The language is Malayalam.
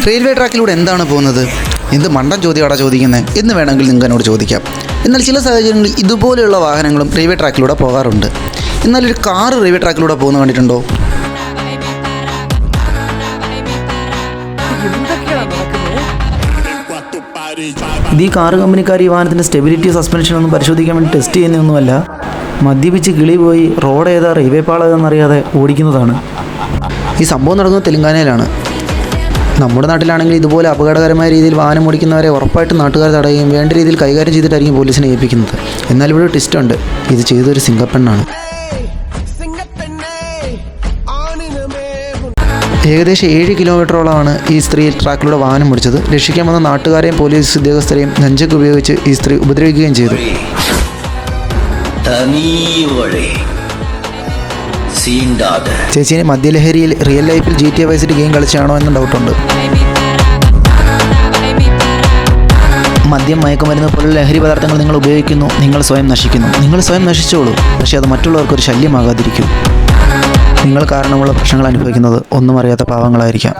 റെയിൽവേ ട്രാക്കിലൂടെ എന്താണ് പോകുന്നത്? എന്ത് മണ്ടൻ ചോദ്യമാടാ ചോദിക്കുന്നത് എന്ന് വേണമെങ്കിൽ നിങ്ങൾക്ക് എന്നോട് ചോദിക്കാം. എന്നാൽ ചില സാഹചര്യങ്ങളിൽ ഇതുപോലെയുള്ള വാഹനങ്ങളും റെയിൽവേ ട്രാക്കിലൂടെ പോകാറുണ്ട്. എന്നാൽ ഒരു കാറ് റെയിൽവേ ട്രാക്കിലൂടെ പോകുന്ന കണ്ടിട്ടുണ്ടോ? ഇത് ഈ കാറ് കമ്പനിക്കാർ ഈ വാഹനത്തിൻ്റെ സ്റ്റെബിലിറ്റി സസ്പെൻഷൻ ഒന്നും പരിശോധിക്കാൻ വേണ്ടി ടെസ്റ്റ് ചെയ്യുന്നതൊന്നുമല്ല. മദ്യപിച്ച് കിളി പോയി റോഡ് ഏതാ റെയിൽവേ പാളം ഏതാണെന്നറിയാതെ ഓടിക്കുന്നതാണ്. ഈ സംഭവം നടക്കുന്നത് തെലങ്കാനയിലാണ്. നമ്മുടെ നാട്ടിലാണെങ്കിൽ ഇതുപോലെ അപകടകരമായ രീതിയിൽ വാഹനം ഓടിക്കുന്നവരെ ഉറപ്പായിട്ടും നാട്ടുകാർ തടയുകയും വേണ്ട രീതിയിൽ കൈകാര്യം ചെയ്തിട്ടായിരിക്കും പോലീസിനെ ഏൽപ്പിക്കുന്നത്. എന്നാൽ ഇവിടെ ട്വിസ്റ്റ് ഉണ്ട്. ഇത് ചെയ്തൊരു സിംഗപ്പെണ്ണാണ്. ഏകദേശം 7 കിലോമീറ്ററോളമാണ് ഈ സ്ത്രീ ട്രാക്കിലൂടെ വാഹനം ഓടിച്ചത്. രക്ഷിക്കാൻ വന്ന നാട്ടുകാരെയും പോലീസ് ഉദ്യോഗസ്ഥരെയും നെഞ്ചക്ക് ഉപയോഗിച്ച് ഈ സ്ത്രീ ഉപദ്രവിക്കുകയും ചെയ്തു. ചേച്ചിനെ മദ്യലഹരിയിൽ റിയൽ ലൈഫിൽ GTA Vice City ഗെയിം കളിച്ചാണോ എന്ന ഡൗട്ടുണ്ട്. മദ്യം, മയക്കുമരുന്ന് പോലുള്ള ലഹരി പദാർത്ഥങ്ങൾ നിങ്ങൾ ഉപയോഗിക്കുന്നു, നിങ്ങൾ സ്വയം നശിക്കുന്നു. നിങ്ങൾ സ്വയം നശിച്ചോളൂ, പക്ഷേ അത് മറ്റുള്ളവർക്കൊരു ശല്യമാകാതിരിക്കൂ. നിങ്ങൾ കാരണമുള്ള പ്രശ്നങ്ങൾ അനുഭവിക്കുന്നത് ഒന്നും അറിയാത്ത പാവങ്ങളായിരിക്കാം.